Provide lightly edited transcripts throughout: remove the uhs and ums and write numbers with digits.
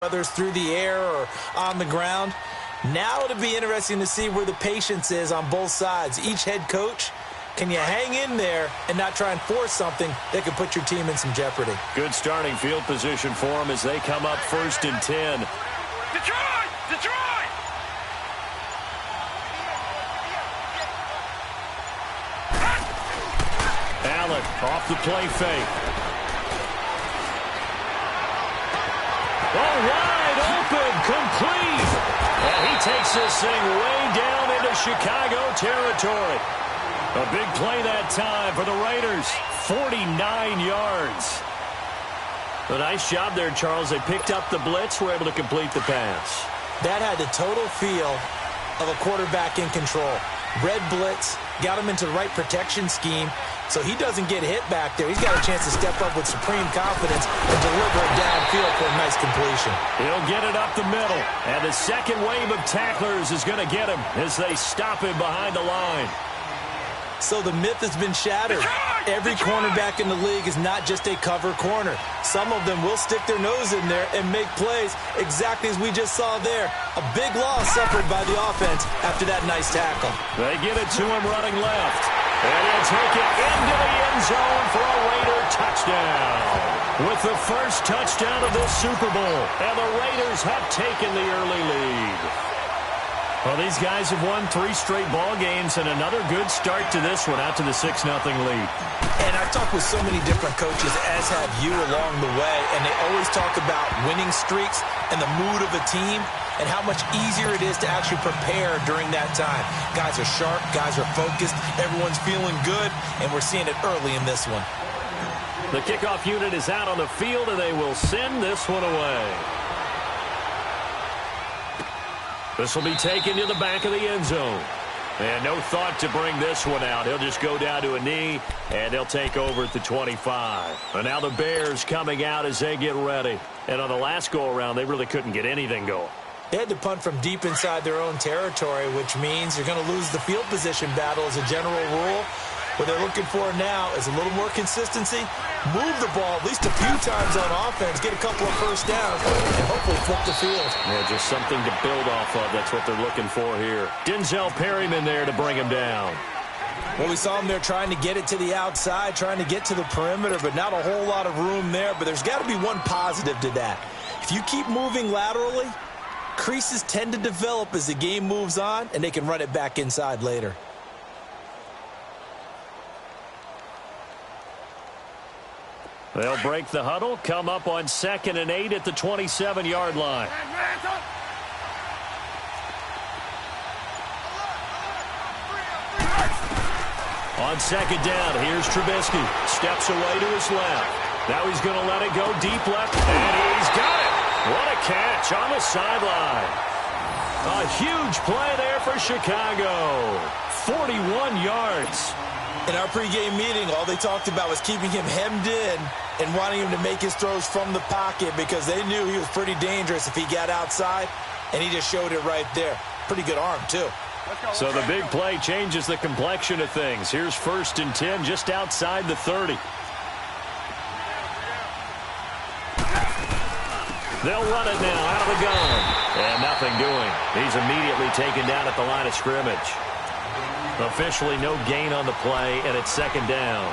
whether it's through the air or on the ground. Now it'll be interesting to see where the patience is on both sides. Each head coach, can you hang in there and not try and force something that could put your team in some jeopardy? Good starting field position for them as they come up 1st and 10. Detroit! Detroit! Allen off the play fake. Oh, wide open, complete. And he takes this thing way down into Chicago territory. A big play that time for the Raiders. 49 yards. A nice job there, Charles. They picked up the blitz, were able to complete the pass. That had the total feel of a quarterback in control. Red blitz, got him into the right protection scheme, so he doesn't get hit back there. He's got a chance to step up with supreme confidence and deliver it downfield for a nice completion. He'll get it up the middle, and the second wave of tacklers is going to get him as they stop him behind the line. So the myth has been shattered. Every cornerback in the league is not just a cover corner. Some of them will stick their nose in there and make plays exactly as we just saw there. A big loss suffered by the offense after that nice tackle. They get it to him running left. And he'll take it into the end zone for a Raider touchdown. With the first touchdown of this Super Bowl. And the Raiders have taken the early lead. Well, these guys have won 3 straight ball games and another good start to this one out to the 6-0 lead. And I've talked with so many different coaches, as have you along the way, and they always talk about winning streaks and the mood of a team and how much easier it is to actually prepare during that time. Guys are sharp, guys are focused, everyone's feeling good, and we're seeing it early in this one. The kickoff unit is out on the field, and they will send this one away. This will be taken to the back of the end zone. And no thought to bring this one out. He'll just go down to a knee, and they'll take over at the 25. And now the Bears coming out as they get ready. And on the last go-around, they really couldn't get anything going. They had to punt from deep inside their own territory, which means you're going to lose the field position battle as a general rule. What they're looking for now is a little more consistency, move the ball at least a few times on offense, get a couple of first downs, and hopefully flip the field. Yeah, just something to build off of. That's what they're looking for here. Denzel Perryman there to bring him down. Well, we saw him there trying to get it to the outside, trying to get to the perimeter, but not a whole lot of room there. But there's got to be one positive to that. If you keep moving laterally, creases tend to develop as the game moves on, and they can run it back inside later. They'll break the huddle, come up on 2nd and 8 at the 27-yard line. On 2nd down, here's Trubisky. Steps away to his left. Now he's going to let it go deep left, and he's got it. What a catch on the sideline. A huge play there for Chicago. 41 yards. In our pregame meeting, all they talked about was keeping him hemmed in and wanting him to make his throws from the pocket because they knew he was pretty dangerous if he got outside, and he just showed it right there. Pretty good arm, too. So the big play changes the complexion of things. Here's 1st and 10 just outside the 30. They'll run it now out of the gun. And nothing doing. He's immediately taken down at the line of scrimmage. Officially no gain on the play, and it's 2nd down.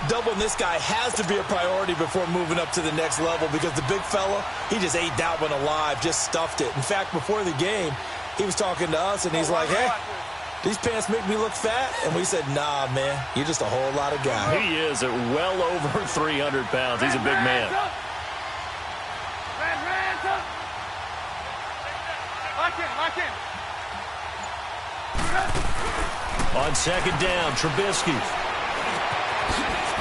Doubling this guy has to be a priority before moving up to the next level because the big fella, he just ate that one alive, just stuffed it. In fact, before the game, he was talking to us, and he's like, hey, these pants make me look fat? And we said, nah, man, you're just a whole lot of guy. He is at well over 300 pounds. He's a big man. Lock in. On 2nd down, Trubisky.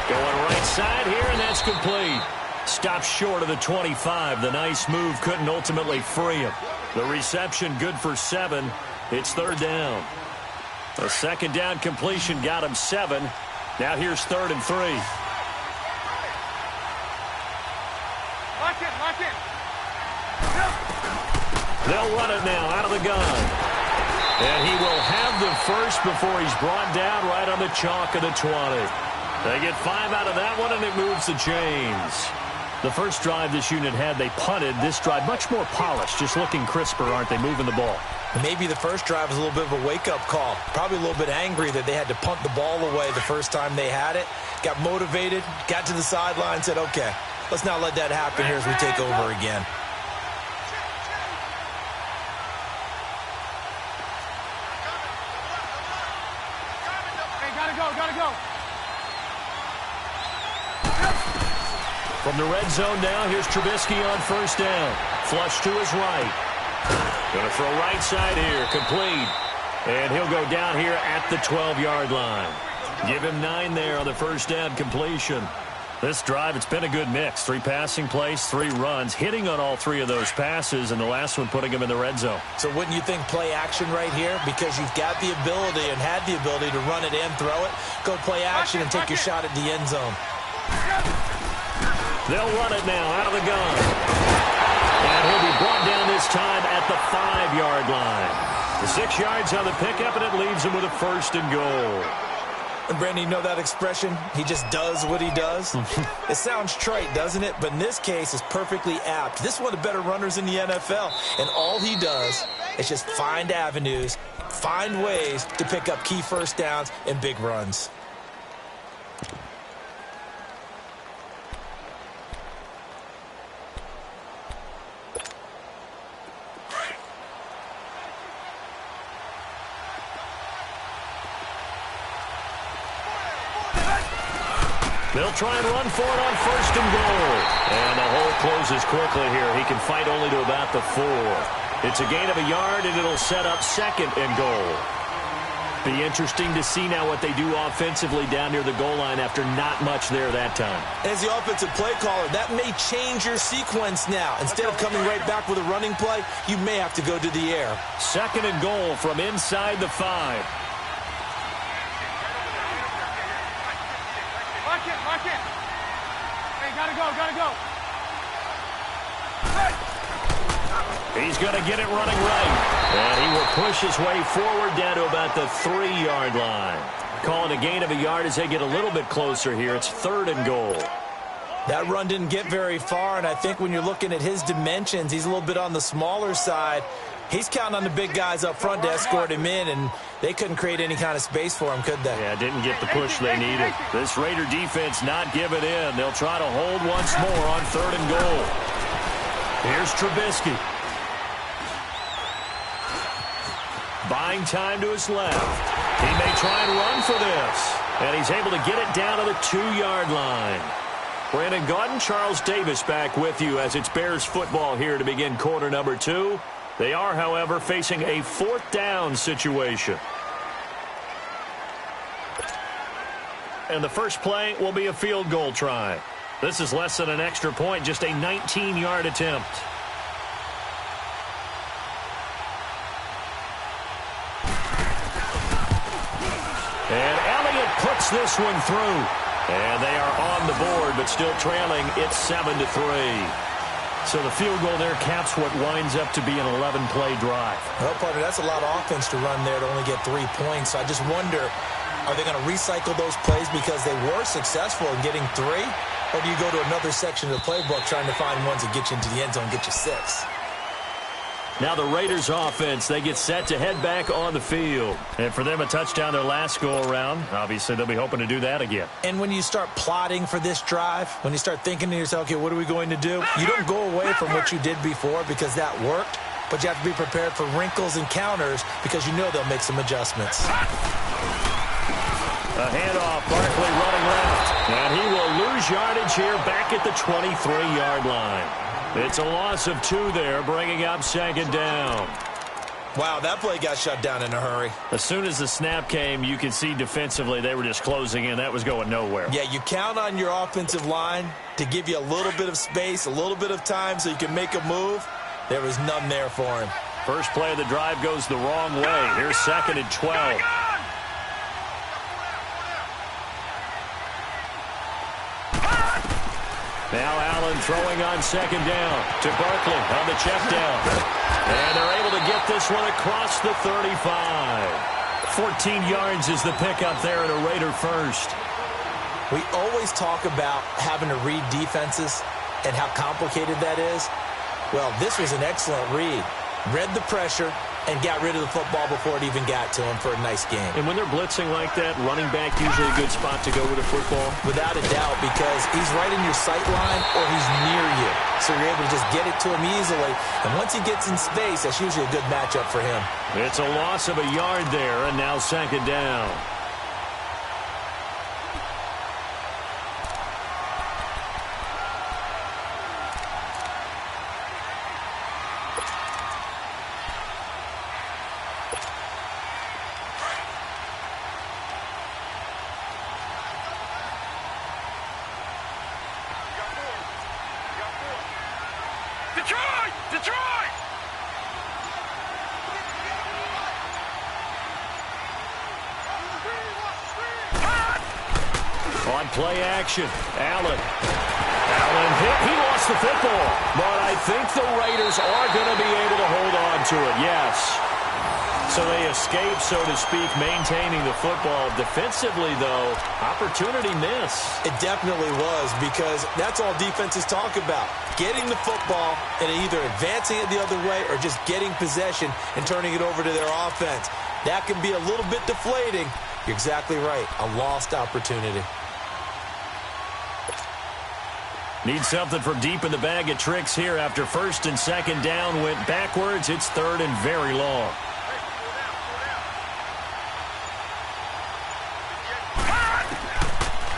Going right side here, and that's complete. Stops short of the 25. The nice move couldn't ultimately free him. The reception good for 7. It's 3rd down. A 2nd down completion got him 7. Now here's 3rd and 3. Lock in. They'll run it now out of the gun. And he will have the first before he's brought down right on the chalk of the 20. They get 5 out of that one, and it moves the chains. The first drive this unit had, they punted. This drive, much more polished, just looking crisper, aren't they, moving the ball? Maybe the first drive was a little bit of a wake-up call. Probably a little bit angry that they had to punt the ball away the first time they had it. Got motivated, got to the sideline, said, okay, let's not let that happen here as we take over again. Hey, gotta go. From the red zone now, here's Trubisky on first down. Flush to his right. Going to throw right side here, complete. And he'll go down here at the 12-yard line. Give him 9 there on the first down completion. This drive, it's been a good mix. 3 passing plays, 3 runs, hitting on all 3 of those passes, and the last one putting him in the red zone. So wouldn't you think play action right here? Because you've got the ability and had the ability to run it and throw it. Go play action and take your shot at the end zone. They'll run it now out of the gun. And he'll be brought down this time at the 5-yard line. The 6 yards on the pickup, and it leaves him with a first and goal. And Brandon, you know that expression? He just does what he does. It sounds trite, doesn't it? But in this case, it's perfectly apt. This is one of the better runners in the NFL. And all he does is just find avenues, find ways to pick up key first downs and big runs. They'll try and run for it on first and goal. And the hole closes quickly here. He can fight only to about the 4. It's a gain of a yard, and it'll set up second and goal. Be interesting to see now what they do offensively down near the goal line after not much there that time. As the offensive play caller, that may change your sequence now. Instead of coming right back with a running play, you may have to go to the air. Second and goal from inside the 5. Lock it. Hey, gotta go. He's going to get it running right. And he will push his way forward down to about the 3-yard line. Calling a gain of a yard as they get a little bit closer here. It's third and goal. That run didn't get very far, and I think when you're looking at his dimensions, he's a little bit on the smaller side. He's counting on the big guys up front to escort him in, and they couldn't create any kind of space for him, could they? Yeah, didn't get the push they needed. This Raider defense not giving in. They'll try to hold once more on third and goal. Here's Trubisky. Buying time to his left. He may try and run for this. And he's able to get it down to the 2-yard line. Brandon Gaudin, Charles Davis back with you as it's Bears football here to begin quarter number 2. They are, however, facing a 4th down situation. And the first play will be a field goal try. This is less than an extra point, just a 19-yard attempt. And Elliott puts this one through. And they are on the board, but still trailing. It's 7-3. So the field goal there caps what winds up to be an 11-play drive. Well, partner, that's a lot of offense to run there to only get 3 points. So I just wonder, are they going to recycle those plays because they were successful in getting 3? Or do you go to another section of the playbook trying to find ones that get you into the end zone, get you 6? Now the Raiders offense, they get set to head back on the field. And for them, a touchdown their last go-around. Obviously, they'll be hoping to do that again. And when you start plotting for this drive, when you start thinking to yourself, okay, what are we going to do? You don't go away from what you did before because that worked, but you have to be prepared for wrinkles and counters because you know they'll make some adjustments. A handoff, Barkley running left. And he will lose yardage here back at the 23-yard line. It's a loss of 2 there, bringing up second down. Wow, that play got shut down in a hurry. As soon as the snap came, you could see defensively they were just closing in. That was going nowhere. Yeah, you count on your offensive line to give you a little bit of space, a little bit of time so you can make a move. There was none there for him. First play of the drive goes the wrong way. Here's second and 12. Now Allen throwing on second down to Barkley on the check down. And they're able to get this one across the 35. 14 yards is the pickup there at a Raider first. We always talk about having to read defenses, and how complicated that is? Well, this was an excellent read. Read the pressure and got rid of the football before it even got to him for a nice game. And when they're blitzing like that, running back usually a good spot to go with a football? Without a doubt, because he's right in your sight line or he's near you. So you're able to just get it to him easily. And once he gets in space, that's usually a good matchup for him. It's a loss of a yard there, and now second down. Detroit! On play action, Allen hit. He lost the football, but I think the Raiders are going to be able to hold on to it, yes. So they escape, so to speak, maintaining the football. Defensively, though, opportunity miss. It definitely was, because that's all defenses talk about. Getting the football and either advancing it the other way or just getting possession and turning it over to their offense. That can be a little bit deflating. You're exactly right. A lost opportunity. Need something from deep in the bag of tricks here after first and second down went backwards. It's third and very long.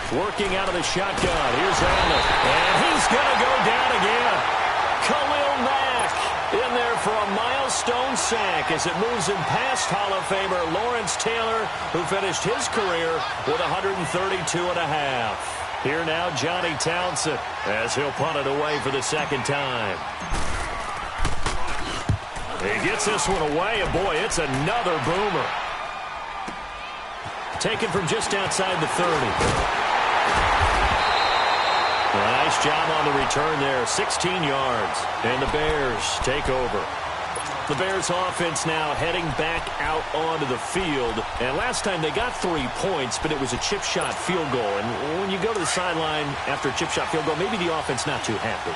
Working out of the shotgun. Here's Allen. And he's going to go down again. Khalil Mack in there for a milestone sack as it moves him past Hall of Famer Lawrence Taylor, who finished his career with 132.5. Here now, Johnny Townsend, as he'll punt it away for the second time. He gets this one away, and boy, it's another boomer. Taken from just outside the 30. Nice job on the return there, 16 yards, and the Bears take over. The Bears offense now heading back out onto the field. And last time they got 3 points, but it was a chip shot field goal. And when you go to the sideline after a chip shot field goal, maybe the offense not too happy.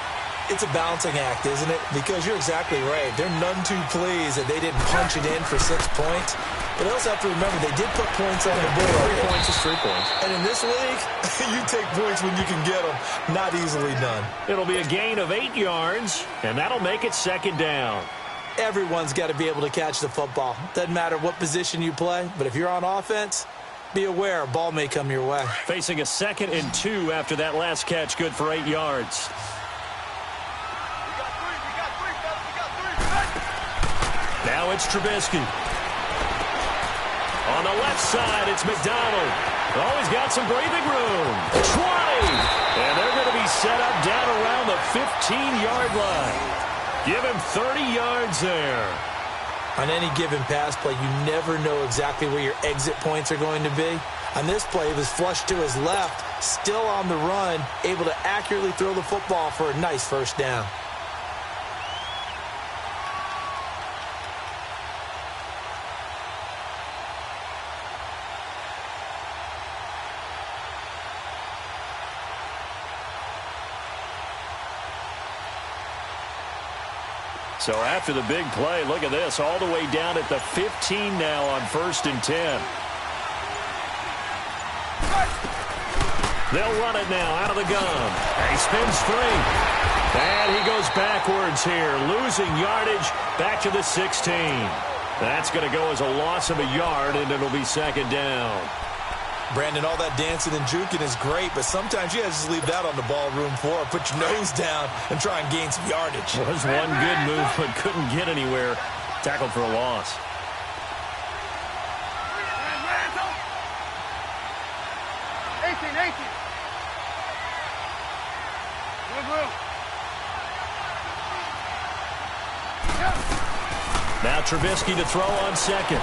It's a balancing act, isn't it? Because you're exactly right. They're none too pleased that they didn't punch it in for 6 points. But they also have to remember they did put points on the board. 3 points is 3 points. And in this league, you take points when you can get them. Not easily done. It'll be a gain of 8 yards, and that'll make it second down. Everyone's got to be able to catch the football. Doesn't matter what position you play, but if you're on offense, be aware a ball may come your way. Facing a 2nd and 2 after that last catch, good for 8 yards. Now it's Trubisky. On the left side, it's McDonald. Oh, he's got some breathing room. 20! And they're going to be set up down around the 15-yard line. Give him 30 yards there. On any given pass play, you never know exactly where your exit points are going to be. On this play, it was flushed to his left, still on the run, able to accurately throw the football for a nice first down. So after the big play, look at this, all the way down at the 15 now on 1st and 10. They'll run it now out of the gun. He spins free. And he goes backwards here, losing yardage back to the 16. That's going to go as a loss of a yard, and it'll be second down. Brandon, all that dancing and juking is great, but sometimes you guys just leave that on the ballroom floor. Put your nose down and try and gain some yardage. Was one good move, but couldn't get anywhere. Tackled for a loss. Now Trubisky to throw on second.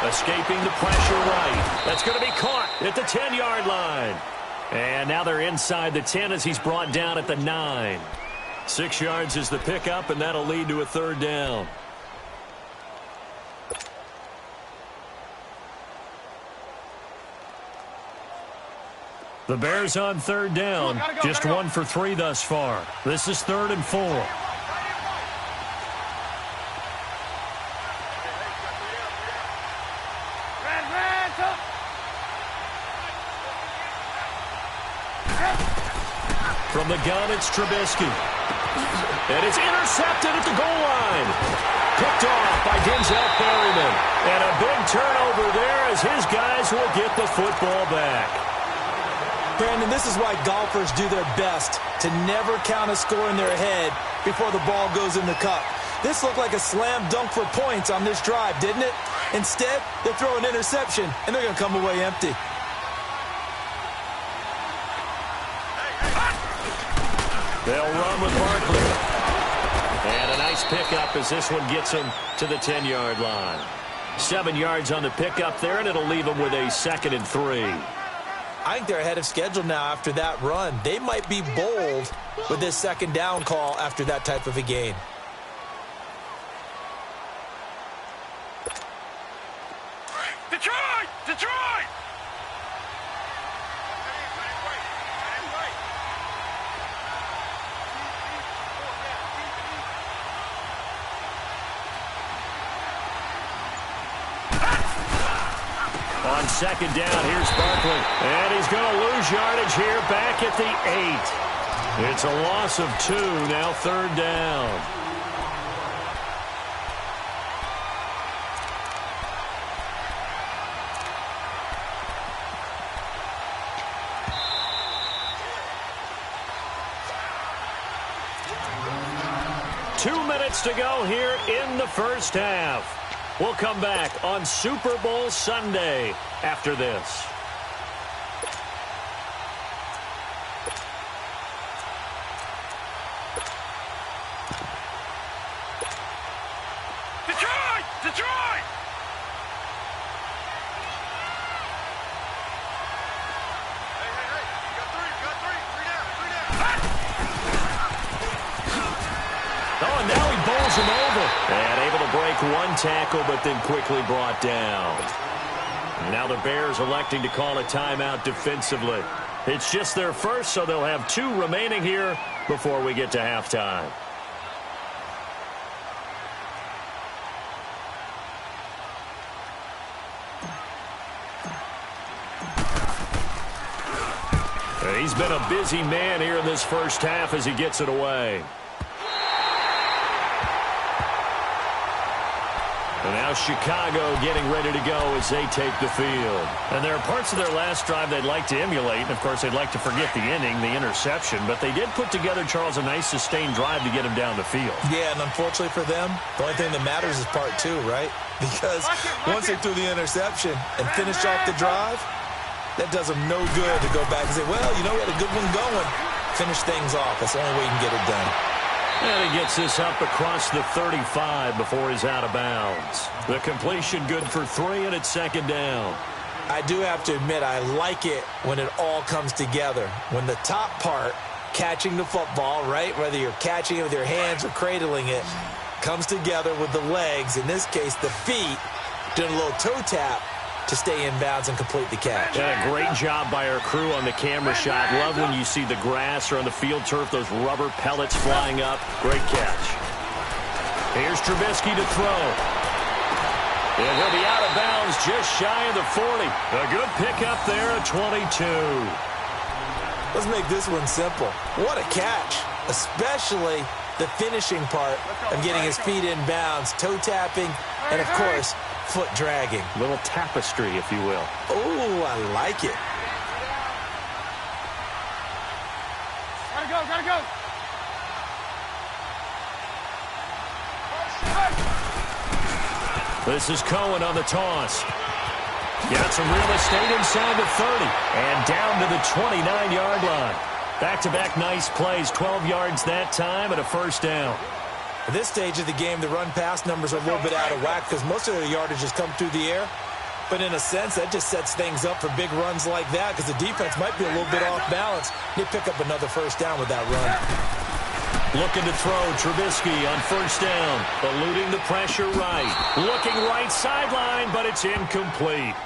Escaping the pressure right. That's going to be caught at the 10-yard line. And now they're inside the 10 as he's brought down at the 9. 6 yards is the pickup, and that'll lead to a third down. The Bears on third down. Just 1 for 3 thus far. This is 3rd and 4. From the gun, it's Trubisky. And it's intercepted at the goal line. Picked off by Denzel Perryman. And a big turnover there as his guys will get the football back. Brandon, this is why golfers do their best to never count a score in their head before the ball goes in the cup. This looked like a slam dunk for points on this drive, didn't it? Instead, they throw an interception, and they're going to come away empty. They'll run with Barkley. And a nice pickup as this one gets him to the 10-yard line. 7 yards on the pickup there, and it'll leave them with a 2nd and 3. I think they're ahead of schedule now after that run. They might be bold with this 2nd down call after that type of a game. Detroit! Detroit! On 2nd down, here's Barkley. And he's going to lose yardage here back at the 8. It's a loss of 2, now 3rd down. To go here in the first half. We'll come back on Super Bowl Sunday after this. Detroit! Detroit! Hey. You got three. Oh, and now he bowls him over. And able to break one tackle, but then quickly brought down. Now the Bears electing to call a timeout defensively. It's just their first, so they'll have 2 remaining here before we get to halftime. He's been a busy man here in this first half as he gets it away. And now Chicago getting ready to go as they take the field. And there are parts of their last drive they'd like to emulate. And, of course, they'd like to forget the inning, the interception. But they did put together, Charles, a nice sustained drive to get him down the field. Yeah, and unfortunately for them, the only thing that matters is part 2, right? Because once they threw the interception and finished off the drive, that does them no good to go back and say, well, you know, we had a good one going. Finish things off. That's the only way you can get it done. And he gets this up across the 35 before he's out of bounds. The completion good for 3, and it's 2nd down. I do have to admit, I like it when it all comes together. When the top part, catching the football, right, whether you're catching it with your hands or cradling it, comes together with the legs, in this case the feet, doing a little toe tap to stay in bounds and complete the catch. Yeah, great job by our crew on the camera shot. Love when you see the grass or on the field turf, those rubber pellets flying up. Great catch. Here's Trubisky to throw. And he'll be out of bounds just shy of the 40. A good pickup there at 22. Let's make this one simple. What a catch, especially the finishing part of getting his feet in bounds, toe tapping, and, of course, foot dragging. Little tapestry, if you will. Oh, I like it. Gotta go. This is Cohen on the toss. Got some real estate inside the 30 and down to the 29-yard line. Back-to-back nice plays, 12 yards that time and a 1st down. At this stage of the game, the run-pass numbers are a little bit out of whack because most of their yardage has come through the air. But in a sense, that just sets things up for big runs like that because the defense might be a little bit off balance. They pick up another 1st down with that run. Looking to throw, Trubisky on 1st down. Eluding the pressure right. Looking right sideline, but it's incomplete.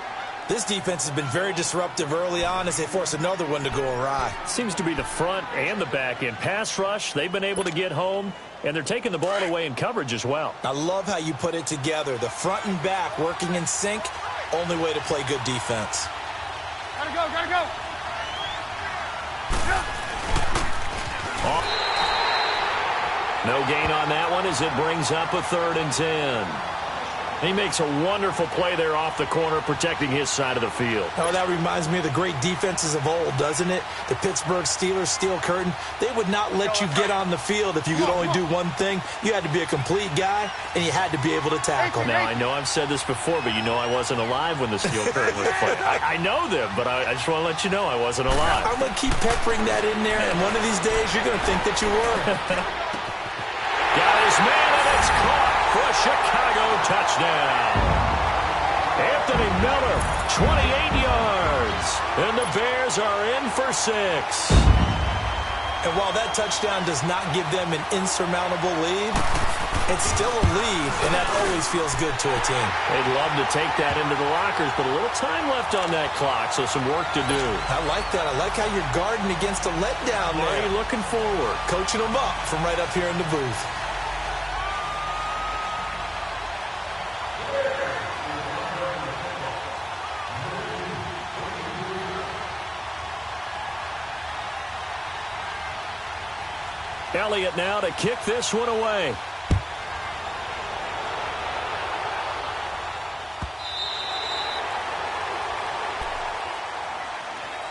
This defense has been very disruptive early on as they force another one to go awry. Seems to be the front and the back end. Pass rush, they've been able to get home, and they're taking the ball away in coverage as well. I love how you put it together. The front and back working in sync, only way to play good defense. Gotta go, gotta go. No gain on that one as it brings up a 3rd and 10. He makes a wonderful play there off the corner, protecting his side of the field. Oh, that reminds me of the great defenses of old, doesn't it? The Pittsburgh Steelers, steel curtain. They would not let you get on the field if you could only do one thing. You had to be a complete guy, and you had to be able to tackle. Now, I know I've said this before, but you know I wasn't alive when the steel curtain was played. I know them, but I just want to let you know I wasn't alive. I'm going to keep peppering that in there, and one of these days you're going to think that you were. Got his man, and it's caught for a Chicago touchdown. Anthony Miller, 28 yards, and the Bears are in for 6. And while that touchdown does not give them an insurmountable lead, it's still a lead, and that always feels good to a team. They'd love to take that into the lockers, but a little time left on that clock, so some work to do. I like that. I like how you're guarding against a letdown there. Are you looking forward? Coaching them up from right up here in the booth. Elliott now to kick this one away.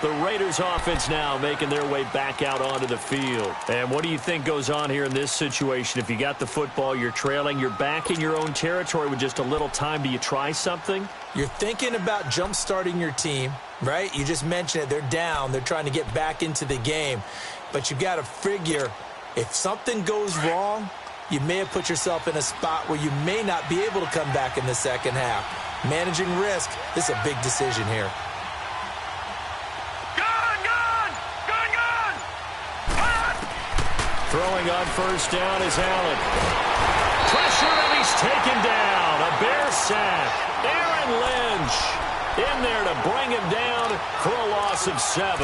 The Raiders offense now making their way back out onto the field. And what do you think goes on here in this situation? If you got the football, you're trailing, you're back in your own territory with just a little time. Do you try something? You're thinking about jump-starting your team, right? You just mentioned it. They're down. They're trying to get back into the game. But you got to figure, if something goes wrong, you may have put yourself in a spot where you may not be able to come back in the second half. Managing risk, this is a big decision here. Throwing on first down is Allen. Pressure, and he's taken down. A Bear sack. Aaron Lynch in there to bring him down for a loss of 7.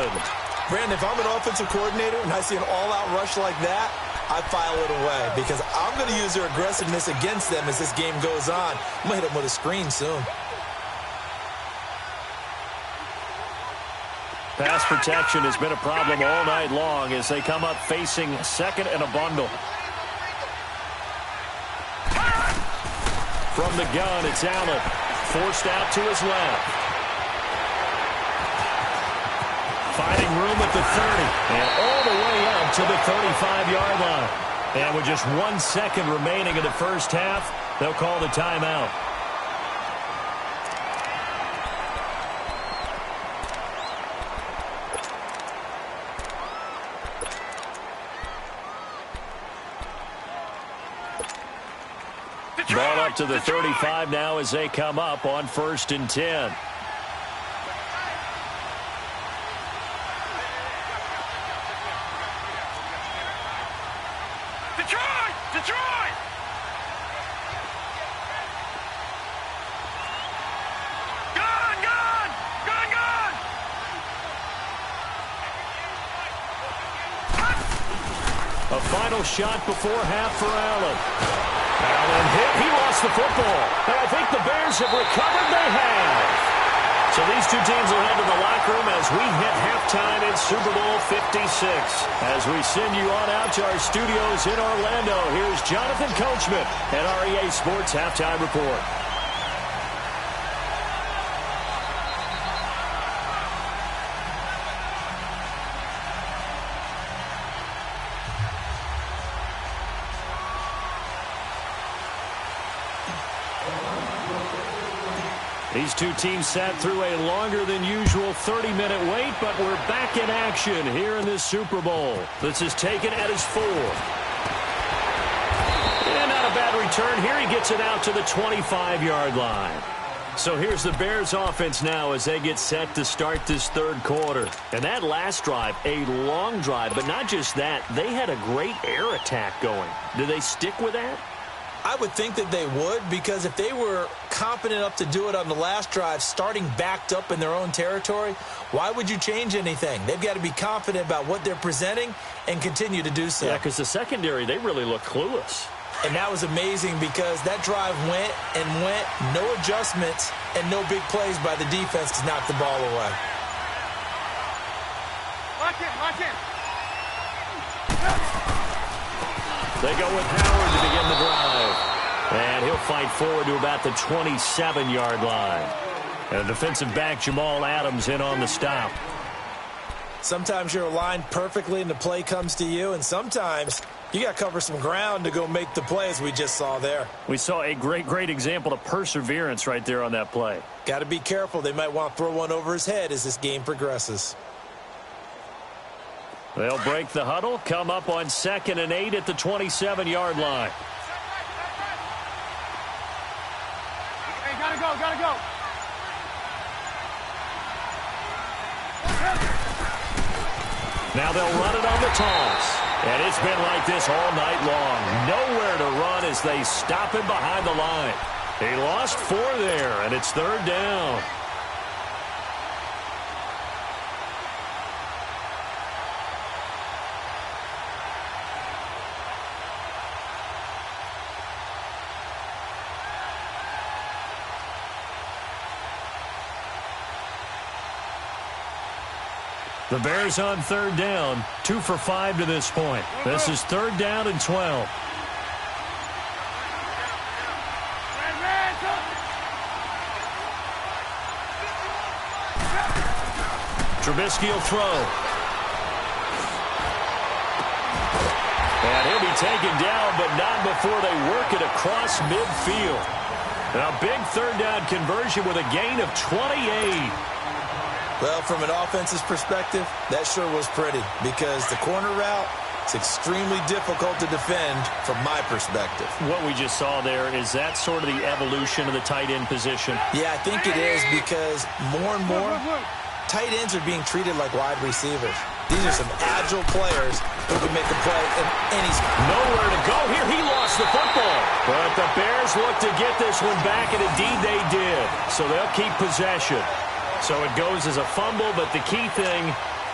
Brandon, if I'm an offensive coordinator and I see an all-out rush like that, I file it away because I'm going to use their aggressiveness against them as this game goes on. I'm going to hit them with a screen soon. Pass protection has been a problem all night long as they come up facing second and a bundle. From the gun, it's Allen. Forced out to his left. Finding room at the 30. And all the way up to the 35-yard line. And with just 1 second remaining in the first half, they'll call the timeout. Ball up to the 35 now as they come up on 1st and 10. Detroit! Gun! A final shot before half for Allen. Allen hit. He lost the football. And I think the Bears have recovered. They have. So these two teams will head to the locker room as we hit halftime in Super Bowl 56. As we send you on out to our studios in Orlando, here's Jonathan Coachman at REA Sports Halftime Report. These two teams sat through a longer than usual 30-minute wait, but we're back in action here in this Super Bowl. This is taken at his 4th. And not a bad return here. He gets it out to the 25-yard line. So here's the Bears offense now as they get set to start this 3rd quarter. And that last drive, a long drive, but not just that. They had a great air attack going. Do they stick with that? I would think that they would, because if they were confident enough to do it on the last drive, starting backed up in their own territory, why would you change anything? They've got to be confident about what they're presenting and continue to do so. Yeah, because the secondary, they really look clueless. And that was amazing because that drive went and went, no adjustments and no big plays by the defense to knock the ball away. Lock in, lock in. They go with Howard to begin the drive. And he'll fight forward to about the 27-yard line. And defensive back Jamal Adams in on the stop. Sometimes you're aligned perfectly and the play comes to you, and sometimes you got to cover some ground to go make the play, as we just saw there. We saw a great example of perseverance right there on that play. Got to be careful. They might want to throw one over his head as this game progresses. They'll break the huddle, come up on 2nd and 8 at the 27-yard line. Hey, gotta go, gotta go. Now they'll run it on the toss. And it's been like this all night long. Nowhere to run as they stop him behind the line. He lost 4 there, and it's 3rd down. The Bears on 3rd down, 2 for 5 to this point. This is 3rd down and 12. Trubisky will throw. And he'll be taken down, but not before they work it across midfield. A big 3rd down conversion with a gain of 28. Well, from an offense's perspective, that sure was pretty, because the corner route is extremely difficult to defend from my perspective. What we just saw there, is that sort of the evolution of the tight end position? Yeah, I think it is, because more and more tight ends are being treated like wide receivers. These are some agile players who can make a play in any spot. Nowhere to go here. He lost the football. But the Bears look to get this one back, and indeed they did. So they'll keep possession. So it goes as a fumble, but the key thing,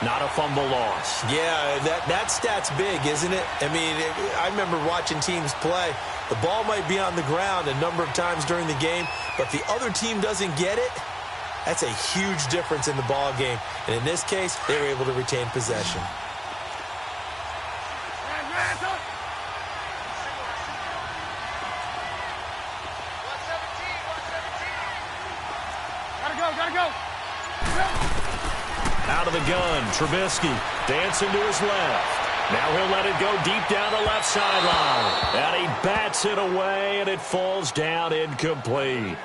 not a fumble loss. Yeah, that stat's big, isn't it? I mean, I remember watching teams play. The ball might be on the ground a number of times during the game, but if the other team doesn't get it, that's a huge difference in the ball game. And in this case, they were able to retain possession. Gotta go. Out of the gun, Trubisky dancing to his left. Now he'll let it go deep down the left sideline. And he bats it away, and it falls down incomplete.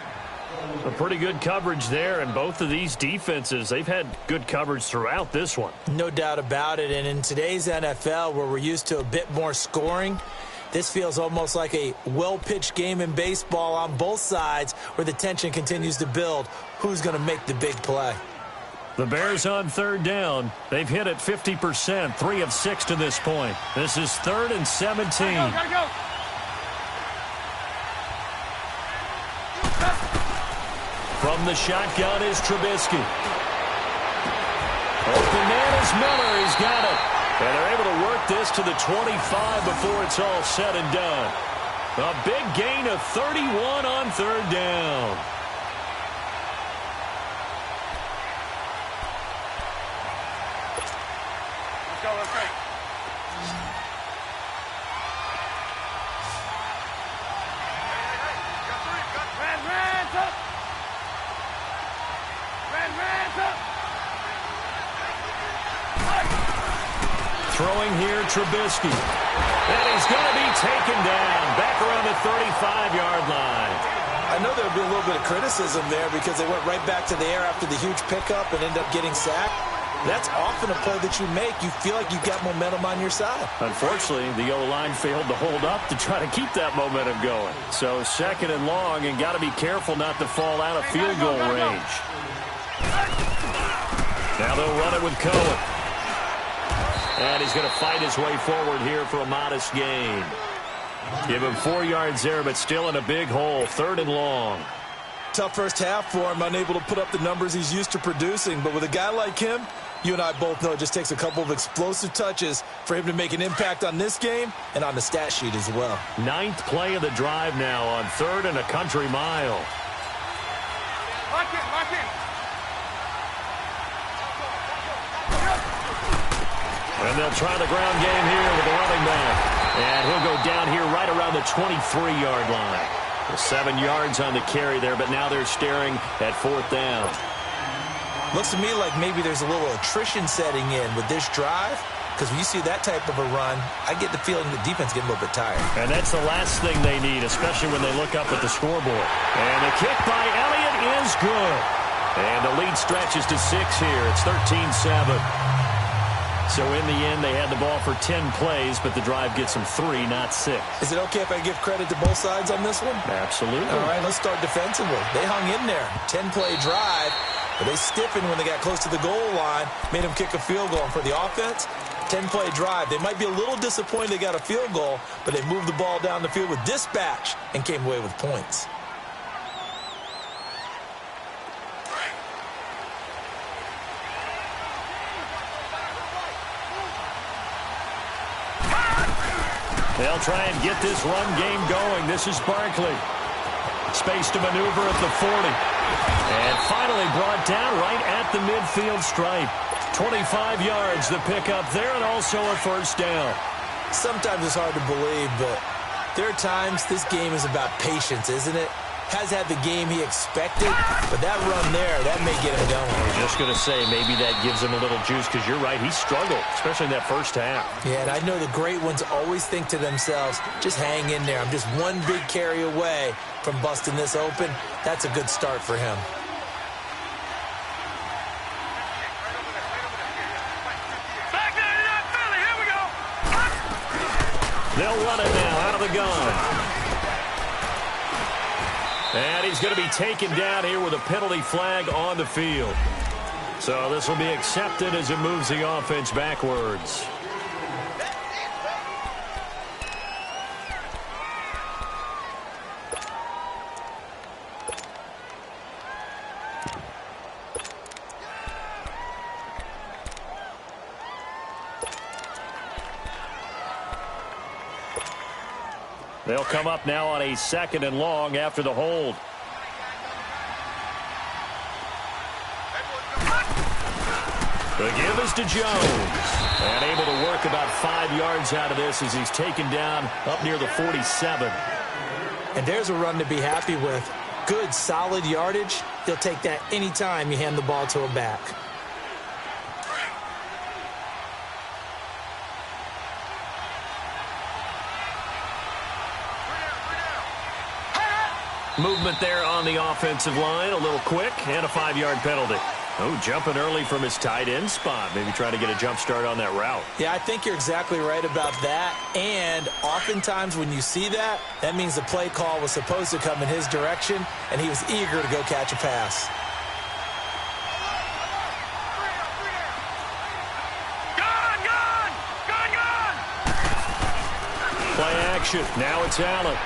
A pretty good coverage there, and both of these defenses, they've had good coverage throughout this one. No doubt about it, and in today's NFL, where we're used to a bit more scoring, this feels almost like a well-pitched game in baseball on both sides, where the tension continues to build. Who's going to make the big play? The Bears on 3rd down. They've hit it 50%, 3 of 6 to this point. This is 3rd and 17. Gotta go. From the shotgun is Trubisky. Open man is Miller. He's got it. And they're able to work this to the 25 before it's all said and done. A big gain of 31 on 3rd down. Let's go. Throwing here, Trubisky. And he's going to be taken down back around the 35-yard line. I know there'll be a little bit of criticism there because they went right back to the air after the huge pickup and ended up getting sacked. That's often a play that you make. You feel like you've got momentum on your side. Unfortunately, the O-line failed to hold up to try to keep that momentum going. So 2nd and long, and got to be careful not to fall out of field goal range. Now they'll run it with Cohen. And he's going to fight his way forward here for a modest gain. Give him 4 yards there, but still in a big hole. 3rd and long. Tough first half for him, unable to put up the numbers he's used to producing. But with a guy like him, you and I both know it just takes a couple of explosive touches for him to make an impact on this game and on the stat sheet as well. 9th play of the drive now on 3rd and a country mile. Lock in, lock in. And they'll try the ground game here with the running back. And he'll go down here right around the 23-yard line. 7 yards on the carry there, but now they're staring at 4th down. Looks to me like maybe there's a little attrition setting in with this drive, because when you see that type of a run, I get the feeling the defense getting a little bit tired. And that's the last thing they need, especially when they look up at the scoreboard. And the kick by Elliott is good. And the lead stretches to 6 here. It's 13-7. So in the end, they had the ball for 10 plays, but the drive gets them 3, not 6. Is it okay if I give credit to both sides on this one? Absolutely. All right, let's start defensively. They hung in there. 10-play drive, but they stiffened when they got close to the goal line, made them kick a field goal. And for the offense, 10-play drive. They might be a little disappointed they got a field goal, but they moved the ball down the field with dispatch and came away with points. They'll try and get this run game going. This is Barkley. Space to maneuver at the 40. And finally brought down right at the midfield stripe. 25 yards the pickup there, and also a 1st down. Sometimes it's hard to believe, but there are times this game is about patience, isn't it? Has had the game he expected, but that run there, that may get him going. I was just going to say, maybe that gives him a little juice, because you're right, he struggled, especially in that first half. Yeah, and I know the great ones always think to themselves, just hang in there. I'm just one big carry away from busting this open. That's a good start for him. Back there, not Philly. Here we go. They'll run it now out of the gun. And he's going to be taken down here with a penalty flag on the field. So this will be accepted as it moves the offense backwards. They'll come up now on a 2nd and long after the hold. The give is to Jones. And able to work about 5 yards out of this as he's taken down up near the 47. And there's a run to be happy with. Good, solid yardage. He'll take that anytime you hand the ball to him back. Movement there on the offensive line, a little quick, and a 5-yard penalty. Oh, jumping early from his tight end spot. Maybe trying to get a jump start on that route. Yeah, I think you're exactly right about that. And oftentimes when you see that, that means the play call was supposed to come in his direction, and he was eager to go catch a pass. Play action. Now it's Allen.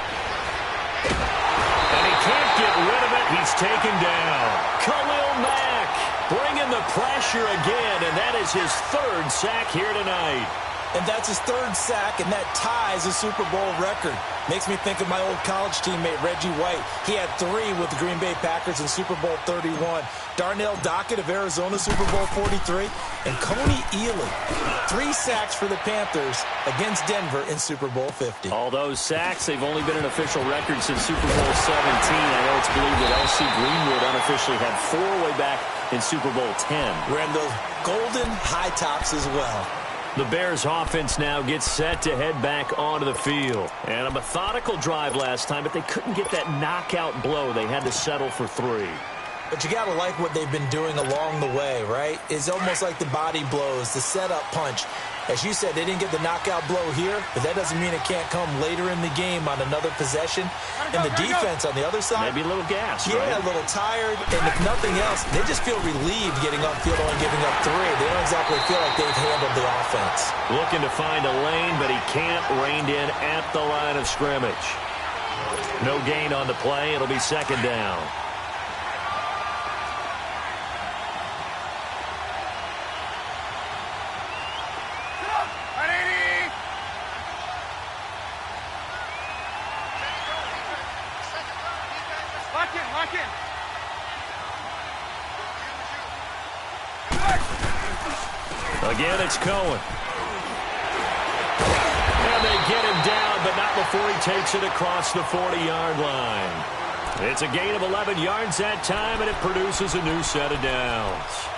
And he can't get rid of it. He's taken down. Khalil Mack bringing the pressure again, and that is his 3rd sack here tonight. And that's his 3rd sack, and that ties a Super Bowl record. Makes me think of my old college teammate, Reggie White. He had 3 with the Green Bay Packers in Super Bowl 31. Darnell Dockett of Arizona, Super Bowl 43. And Coney Ealy, 3 sacks for the Panthers against Denver in Super Bowl 50. All those sacks, they've only been an official record since Super Bowl 17. I know it's believed that L.C. Greenwood unofficially had 4 way back in Super Bowl 10. Wearing those golden high tops as well. The Bears offense now gets set to head back onto the field. And a methodical drive last time, but they couldn't get that knockout blow. They had to settle for 3. But you got to like what they've been doing along the way, right? It's almost like the body blows, the setup punch. As you said, they didn't get the knockout blow here, but that doesn't mean it can't come later in the game on another possession. And the defense on the other side, maybe a little gas, yeah, right? A little tired. And if nothing else, they just feel relieved getting upfield and giving up 3. They don't exactly feel like they've handled the offense. Looking to find a lane, but he can't. Reined in at the line of scrimmage. No gain on the play. It'll be second down. Again, it's Cohen. And they get him down, but not before he takes it across the 40-yard line. It's a gain of 11 yards that time, and it produces a new set of downs.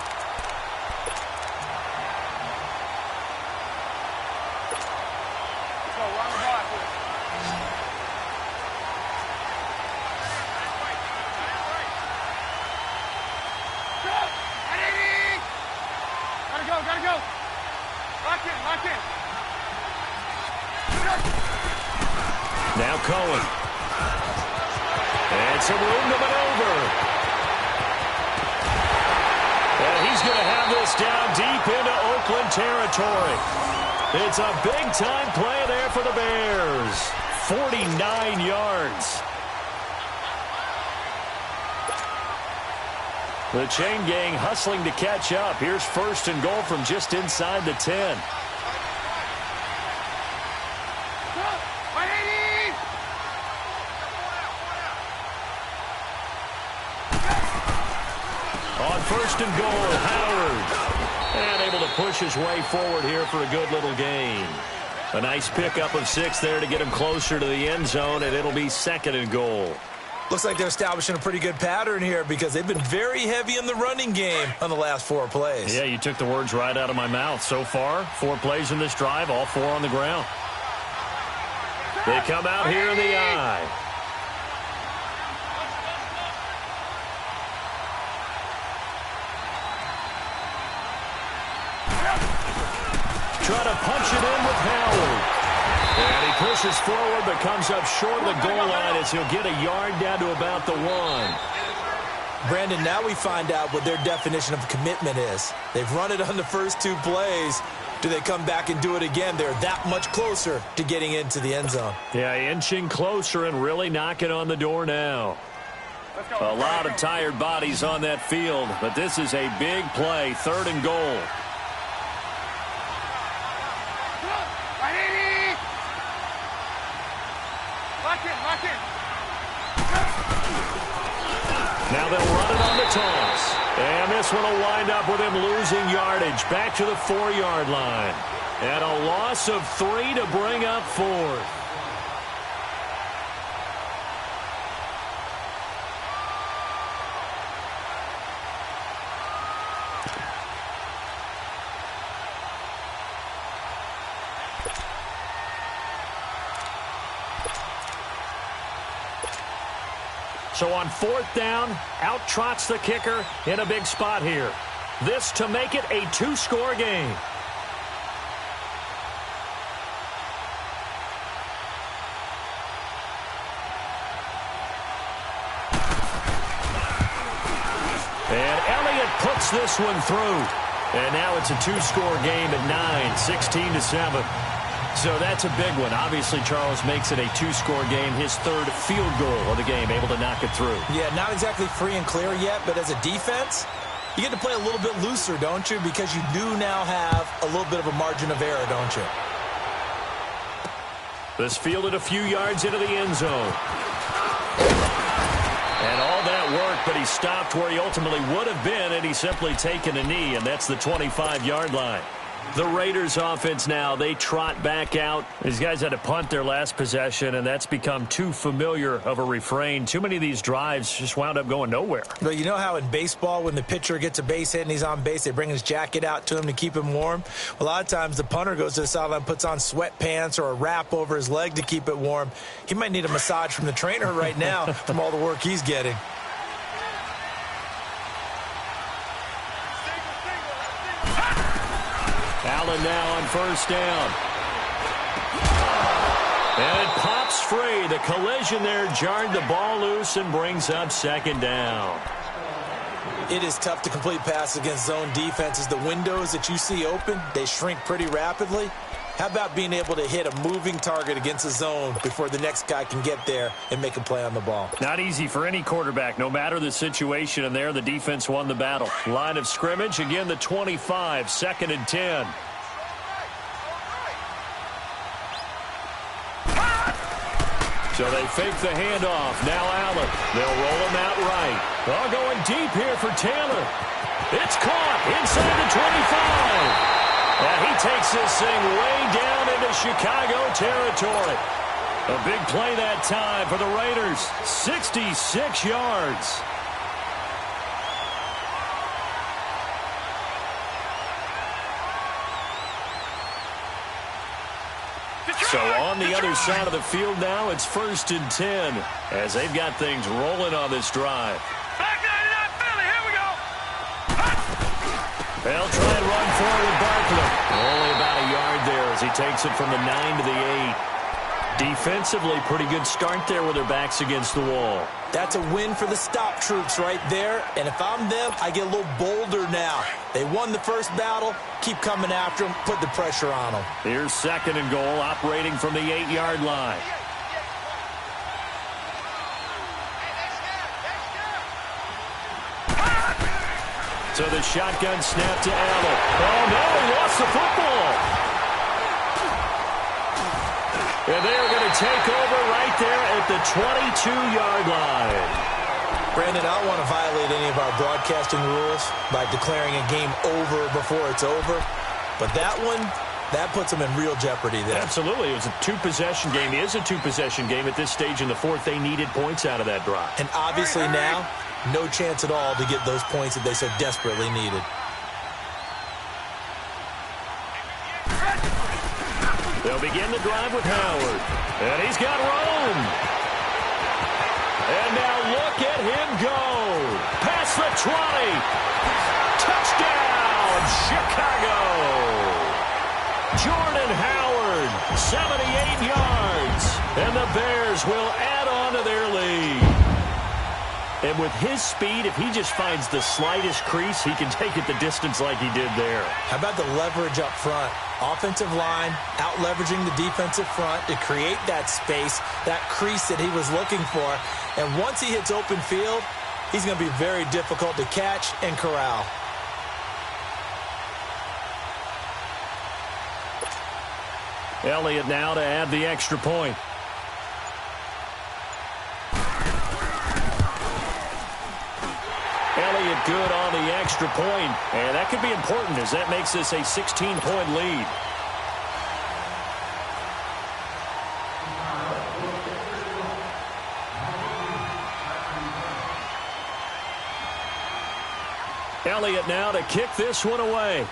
Gotta go. Lock in. Now Cohen. And some room to maneuver. And he's going to have this down deep into Oakland territory. It's a big-time play there for the Bears. 49 yards. The chain gang hustling to catch up. Here's first and goal from just inside the 10. On first and goal, Howard. And able to push his way forward here for a good little gain. A nice pickup of 6 there to get him closer to the end zone, and it'll be second and goal. Looks like they're establishing a pretty good pattern here because they've been very heavy in the running game on the last 4 plays. Yeah, you took the words right out of my mouth. So far, 4 plays in this drive, all 4 on the ground. They come out here in the eye. Try to punch it in with Howard. And he pushes forward but comes up short of the goal line as he'll get a yard down to about the 1. Brandon, now we find out what their definition of commitment is. They've run it on the first 2 plays. Do they come back and do it again? They're that much closer to getting into the end zone. Yeah, inching closer and really knocking on the door now. A lot of tired bodies on that field, but this is a big play, 3rd and goal. Lock in. Now they'll run it on the toss. And this one will wind up with him losing yardage back to the 4-yard line. And a loss of 3 to bring up 4th. So on 4th down, out trots the kicker in a big spot here. This to make it a 2-score game. And Elliott puts this one through. And now it's a 2-score game at 9, 16-7. So that's a big one. Obviously, Charles makes it a 2-score game. His 3rd field goal of the game, able to knock it through. Yeah, not exactly free and clear yet, but as a defense, you get to play a little bit looser, don't you? Because you do now have a little bit of a margin of error, don't you? This fielded a few yards into the end zone. And all that work, but he stopped where he ultimately would have been, and he's simply taken a knee, and that's the 25-yard line. The Raiders offense now, they trot back out. These guys had to punt their last possession, and that's become too familiar of a refrain. Too many of these drives just wound up going nowhere. But you know how in baseball, when the pitcher gets a base hit and he's on base, they bring his jacket out to him to keep him warm? A lot of times the punter goes to the sideline, puts on sweatpants or a wrap over his leg to keep it warm. He might need a massage from the trainer right now from all the work he's getting. Allen now on first down. And it pops free. The collision there jarred the ball loose and brings up second down. It is tough to complete passes against zone defenses. The windows that you see open, they shrink pretty rapidly. How about being able to hit a moving target against a zone before the next guy can get there and make a play on the ball? Not easy for any quarterback, no matter the situation. And there, the defense won the battle. Line of scrimmage, again, the 25, 2nd and 10. So they fake the handoff. Now Allen. They'll roll him out right. Oh, going deep here for Taylor. It's caught inside the 25. And he takes this thing way down into Chicago territory. A big play that time for the Raiders. 66 yards. So on the other side of the field now, it's 1st and 10 as they've got things rolling on this drive. Back 99 Philly, here we go. They'll try and run forward with Barkley. Only about a yard there as he takes it from the 9 to the 8. Defensively, pretty good start there with their backs against the wall. That's a win for the stop troops right there. And if I'm them, I get a little bolder now. They won the first battle. Keep coming after them. Put the pressure on them. Here's 2nd and goal, operating from the 8-yard line. So the shotgun snap to Allen. Oh, no, he lost the football. And they are going to take over right there at the 22-yard line. Brandon, I don't want to violate any of our broadcasting rules by declaring a game over before it's over. But that one, that puts them in real jeopardy there. Absolutely. It was a two-possession game. It is a two-possession game at this stage in the fourth. They needed points out of that drive. And obviously now, no chance at all to get those points that they so desperately needed. They'll begin the drive with Howard. And he's got Rome. And now look at him go. Past the 20. Touchdown, Chicago. Jordan Howard, 78 yards. And the Bears will add on to their lead. And with his speed, if he just finds the slightest crease, he can take it the distance like he did there. How about the leverage up front? Offensive line out-leveraging the defensive front to create that space, that crease that he was looking for. And once he hits open field, he's going to be very difficult to catch and corral. Elliott now to add the extra point. Elliott good on the extra point. And that could be important as that makes this a 16-point lead. Elliott now to kick this one away.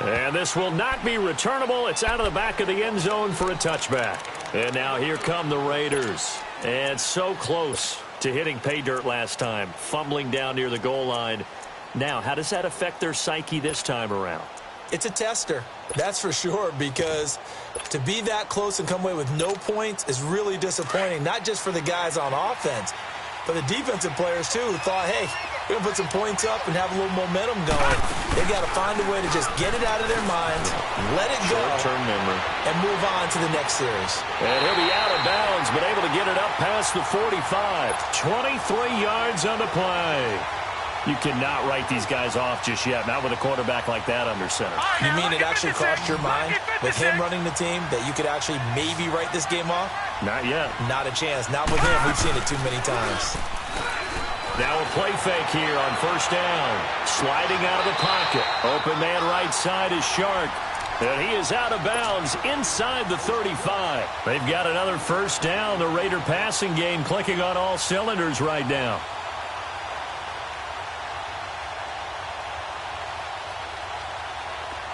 And this will not be returnable. It's out of the back of the end zone for a touchback. And now here come the Raiders. And so close to hitting pay dirt last time. Fumbling down near the goal line. Now, how does that affect their psyche this time around? It's a tester, that's for sure, because to be that close and come away with no points is really disappointing, not just for the guys on offense, but the defensive players, too, who thought, hey, we're going to put some points up and have a little momentum going. They got to find a way to just get it out of their minds, let it go, short-term memory, and move on to the next series. And he'll be out of bounds, but able to get it up past the 45. 23 yards on the play. You cannot write these guys off just yet, not with a quarterback like that under center. You mean it actually crossed your mind with him running the team that you could actually maybe write this game off? Not yet. Not a chance. Not with him. We've seen it too many times. Now a play fake here on first down. Sliding out of the pocket. Open man right side is Shark. And he is out of bounds inside the 35. They've got another first down. The Raider passing game clicking on all cylinders right now.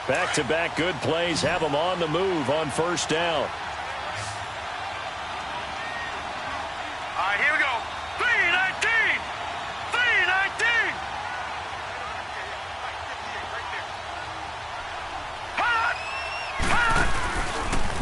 Back-to-back good plays have them on the move on first down. All right, here we go. 3-19. 3-19.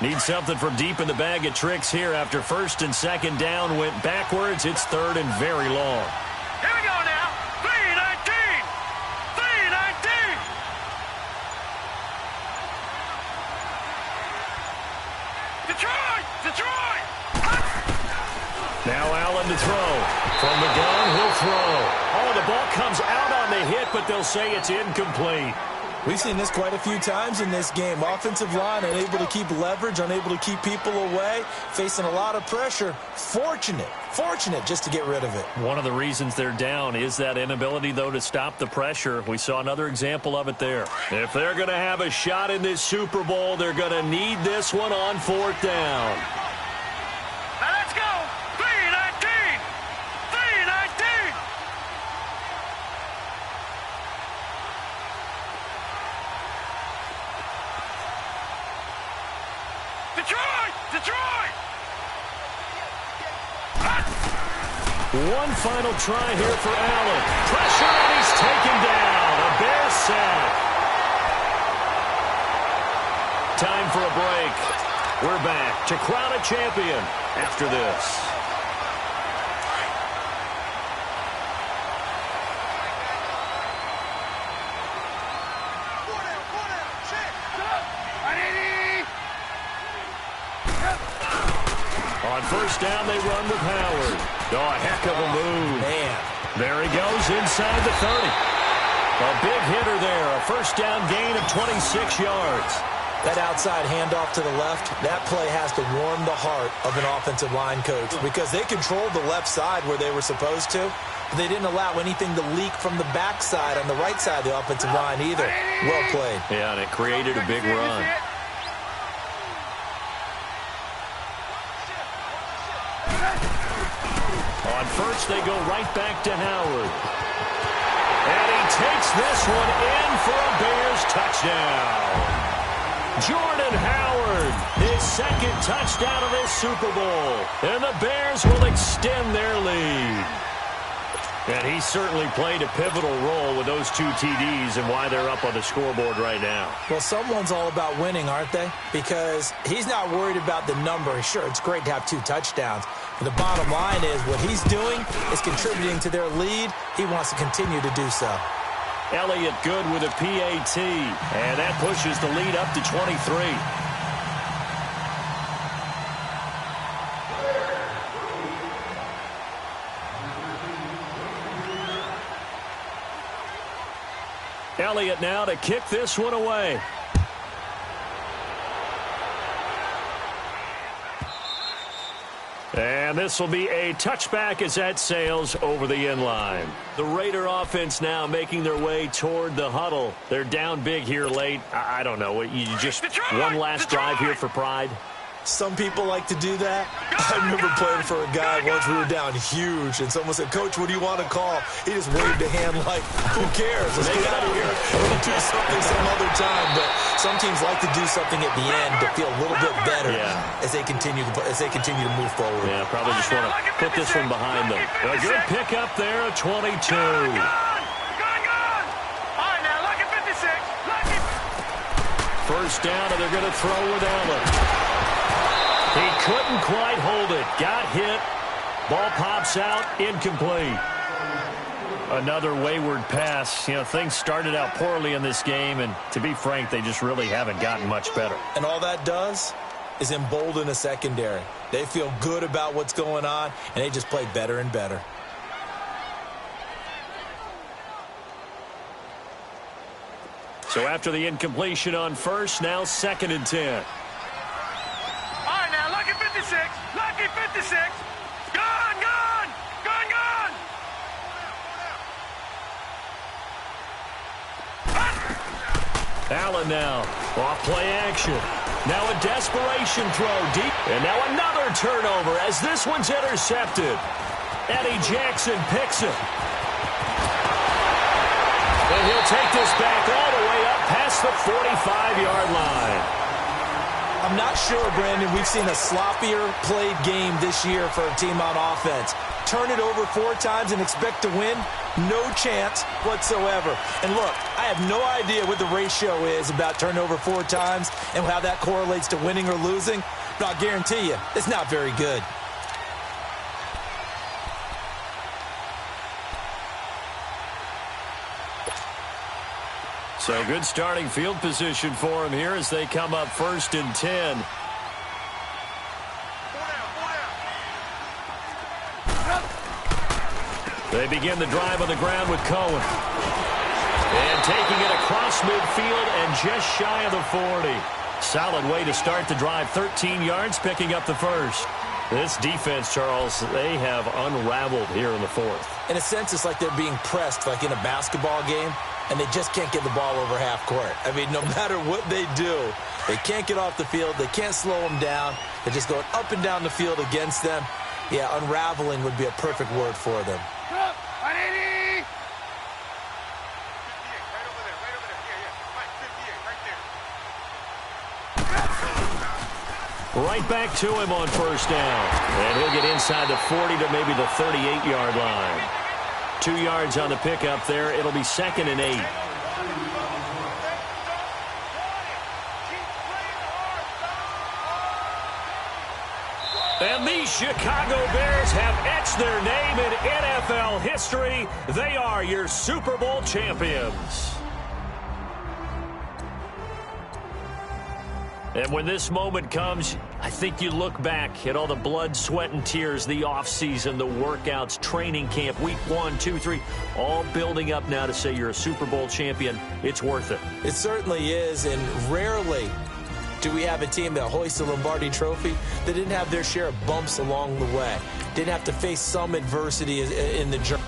Need something from deep in the bag of tricks here after first and second down went backwards. It's third and very long. Here we go now. 3-19. 3-19. Detroit! Detroit! Now Allen to throw. From the gun, he'll throw. Oh, the ball comes out on the hit, but they'll say it's incomplete. We've seen this quite a few times in this game. Offensive line unable to keep leverage, unable to keep people away, facing a lot of pressure. Fortunate just to get rid of it. One of the reasons they're down is that inability, though, to stop the pressure. We saw another example of it there. If they're going to have a shot in this Super Bowl, they're going to need this one on fourth down. Now let's go. 3-19. 3-19. Detroit! Detroit! One final try here for Allen. Pressure, and he's taken down. A Bears sack. Time for a break. We're back to crown a champion after this. On first down, they run with Howard. Oh, a heck of a move. Man. There he goes inside the 30. A big hitter there. A first down gain of 26 yards. That outside handoff to the left, that play has to warm the heart of an offensive line coach because they controlled the left side where they were supposed to, but they didn't allow anything to leak from the backside on the right side of the offensive line either. Well played. Yeah, and it created a big run. On first, they go right back to Howard. And he takes this one in for a Bears touchdown. Jordan Howard, his second touchdown of this Super Bowl. And the Bears will extend their lead. And he certainly played a pivotal role with those two TDs and why they're up on the scoreboard right now. Well, someone's all about winning, aren't they? Because he's not worried about the number. Sure, it's great to have 2 touchdowns. But the bottom line is what he's doing is contributing to their lead. He wants to continue to do so. Elliott good with a PAT. And that pushes the lead up to 23. Elliott now to kick this one away. And this will be a touchback as that sails over the end line. The Raider offense now making their way toward the huddle. They're down big here late. I don't know. You just one last drive here for pride. Some people like to do that. I remember playing for a guy once. We were down huge, and someone said, "Coach, what do you want to call?" He just waved a hand like, "Who cares? Let's get out of here. We'll do something some other time." But some teams like to do something at the end to feel a little bit better as they continue to move forward. Yeah, probably just want to put this one behind them. A good pickup there, a 22. First down, and they're going to throw with Allen. He couldn't quite hold it. Got hit. Ball pops out. Incomplete. Another wayward pass. You know, things started out poorly in this game, and to be frank, they just really haven't gotten much better. And all that does is embolden a secondary. They feel good about what's going on, and they just play better and better. So after the incompletion on first, now 2nd and 10. Lucky 56. Gone. Allen now. Off play action. Now a desperation throw deep. And now another turnover as this one's intercepted. Eddie Jackson picks it. And he'll take this back all the way up past the 45-yard line. I'm not sure, Brandon, we've seen a sloppier played game this year for a team on offense. turn it over 4 times and expect to win? No chance whatsoever. And look, I have no idea what the ratio is about turnover 4 times and how that correlates to winning or losing, but I'll guarantee you, it's not very good. So good starting field position for him here as they come up 1st and 10. They begin the drive on the ground with Cohen. And taking it across midfield and just shy of the 40. Solid way to start the drive. 13 yards, picking up the first. This defense, Charles, they have unraveled here in the 4th. In a sense, it's like they're being pressed like in a basketball game, and they just can't get the ball over half court. I mean, no matter what they do, they can't get off the field. They can't slow them down. They're just going up and down the field against them. Yeah, unraveling would be a perfect word for them. Right back to him on 1st down. And he'll get inside the 40 to maybe the 38-yard line. 2 yards on the pickup there. It'll be 2nd and 8. And these Chicago Bears have etched their name in NFL history. They are your Super Bowl champions. And when this moment comes, I think you look back at all the blood, sweat, and tears, the offseason, the workouts, training camp, week 1, 2, 3, all building up now to say you're a Super Bowl champion. It's worth it. It certainly is, and rarely do we have a team that hoists a Lombardi trophy that didn't have their share of bumps along the way, didn't have to face some adversity in the journey.